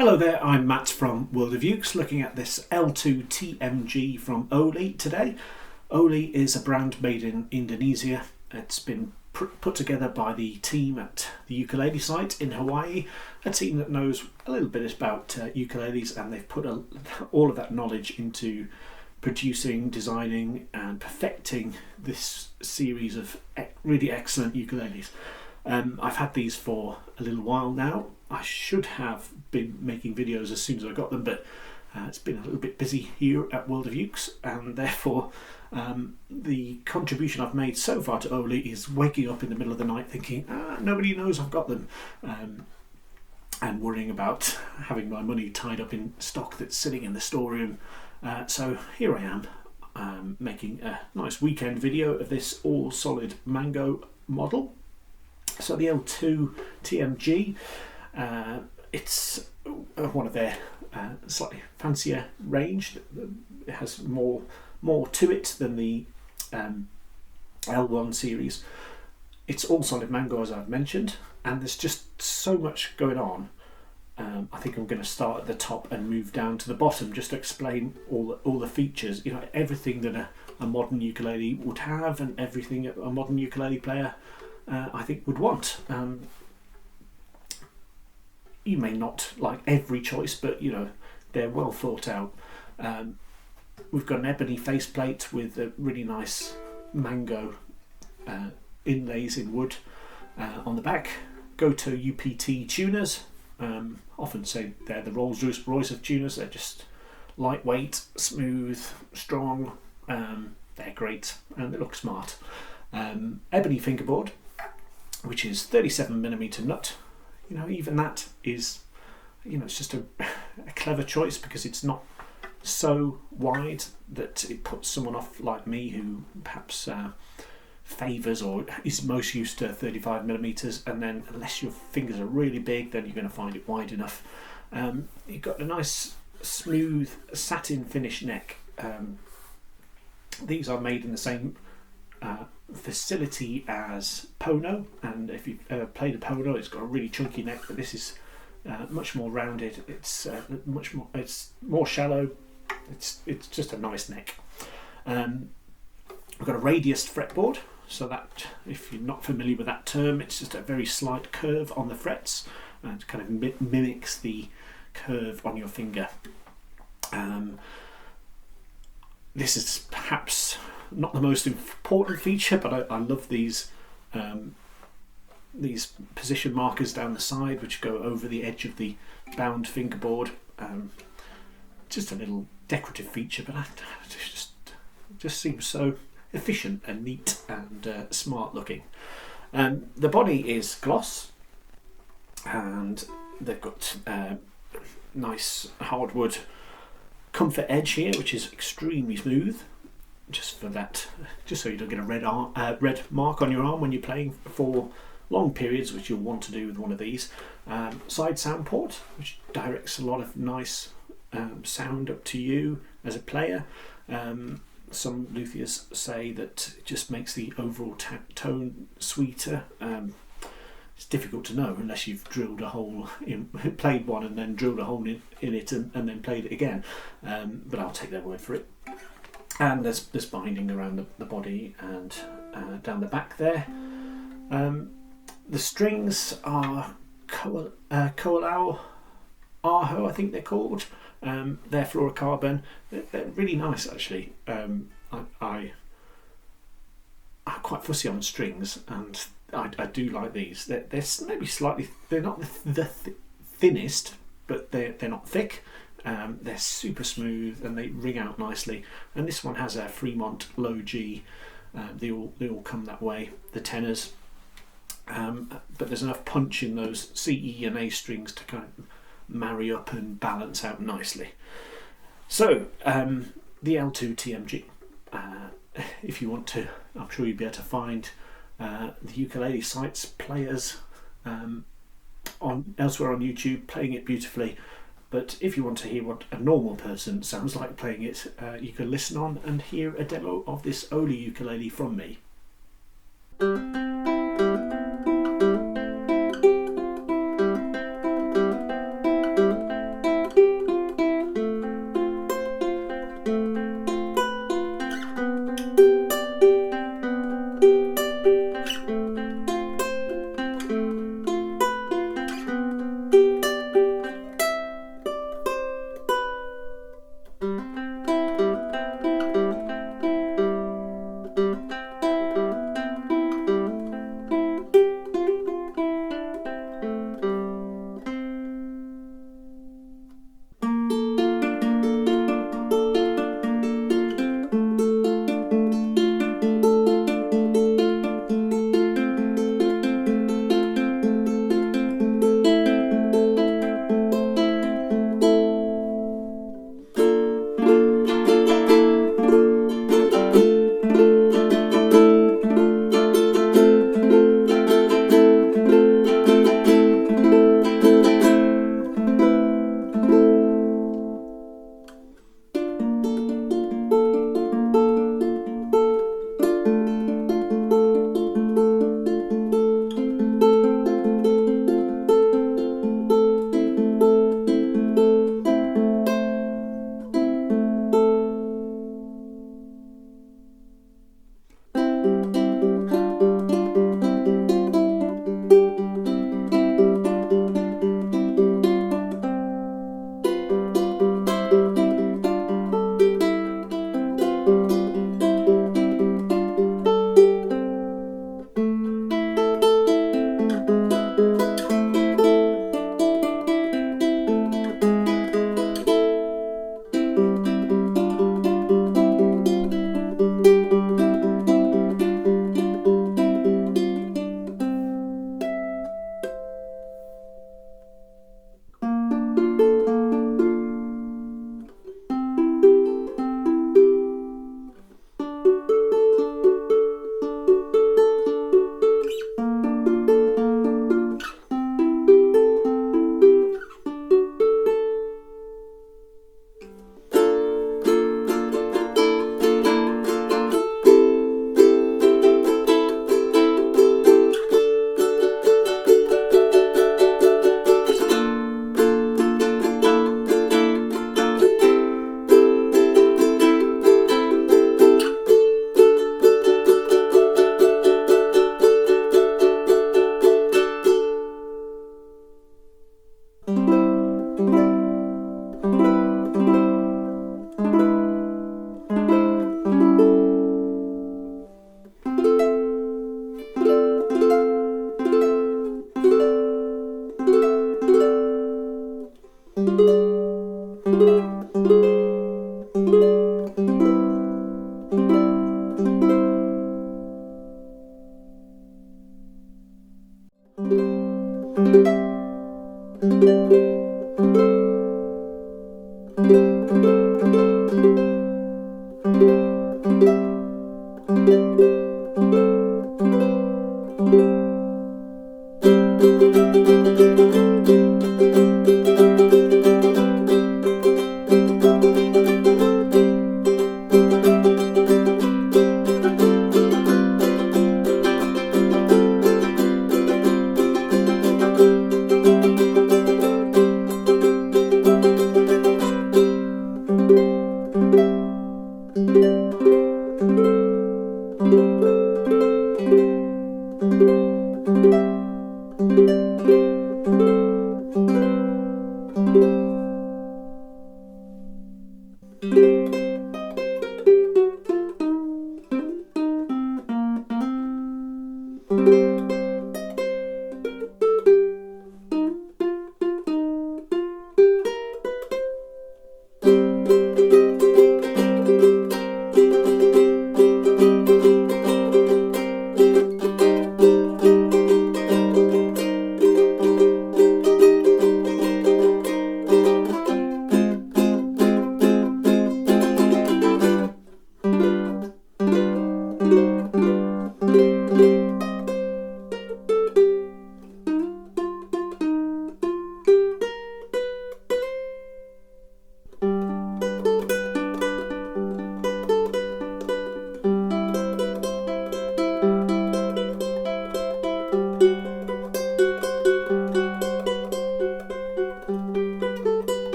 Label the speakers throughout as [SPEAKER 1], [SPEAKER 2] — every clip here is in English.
[SPEAKER 1] Hello there, I'm Matt from World of Ukes, looking at this L2-TMG from Oli today. Oli is a brand made in Indonesia. It's been put together by the team at the ukulele site in Hawaii, a team that knows a little bit about ukuleles, and they've put all of that knowledge into producing, designing and perfecting this series of really excellent ukuleles. I've had these for a little while now. I should have been making videos as soon as I got them, but it's been a little bit busy here at World of Ukes, and therefore the contribution I've made so far to Oli is waking up in the middle of the night thinking, nobody knows I've got them, and worrying about having my money tied up in stock that's sitting in the storeroom. So here I am, making a nice weekend video of this all solid mango model. So the L2-TMG, it's one of their slightly fancier range. It has more to it than the L1 series. It's all solid mango, as I've mentioned, and there's just so much going on. I think I'm going to start at the top and move down to the bottom just to explain all the features. You know, everything that a modern ukulele would have, and everything a modern ukulele player I think would want. You may not like every choice, but you know, they're well thought out. We've got an ebony faceplate with a really nice mango inlays in wood on the back. Goto UPT tuners. Often say they're the Rolls Royce of tuners. They're just lightweight, smooth, strong. They're great and they look smart. Ebony fingerboard, which is 37mm nut. You know, even that is, you know, it's just a clever choice because it's not so wide that it puts someone off like me who perhaps favours or is most used to 35mm, and then unless your fingers are really big, then you're going to find it wide enough. You've got a nice smooth satin finish neck. These are made in the same facility as Pono, and if you've ever played a Pono, it's got a really chunky neck, but this is much more rounded. It's it's more shallow. It's just a nice neck. We've got a radiused fretboard, so that, if you're not familiar with that term, it's just a very slight curve on the frets and kind of mimics the curve on your finger. This is perhaps not the most important feature, but I love these position markers down the side, which go over the edge of the bound fingerboard. Just a little decorative feature, but it just seems so efficient and neat and smart looking. The body is gloss, and they've got nice hardwood comfort edge here, which is extremely smooth. Just so you don't get a red mark on your arm when you're playing for long periods, which you'll want to do with one of these. Side sound port, which directs a lot of nice sound up to you as a player. Some luthiers say that it just makes the overall tone sweeter. It's difficult to know unless you've drilled a hole in, played one and then drilled a hole in it and then played it again. But I'll take their word for it. And there's binding around the body and down the back there. The strings are Koalau Aho, I think they're called. They're fluorocarbon. They're really nice, actually. I'm quite fussy on strings, and I do like these. They're maybe slightly. They're not the thinnest, but they're not thick. They're super smooth and they ring out nicely. And this one has a Fremont low G. They all come that way. The tenors, but there's enough punch in those C, E, and A strings to kind of marry up and balance out nicely. So the L2-TMG. If you want to, I'm sure you'll be able to find the ukulele sites players elsewhere on YouTube playing it beautifully. But if you want to hear what a normal person sounds like playing it, you can listen on and hear a demo of this Oli ukulele from me.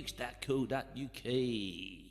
[SPEAKER 2] worldofukes.co.uk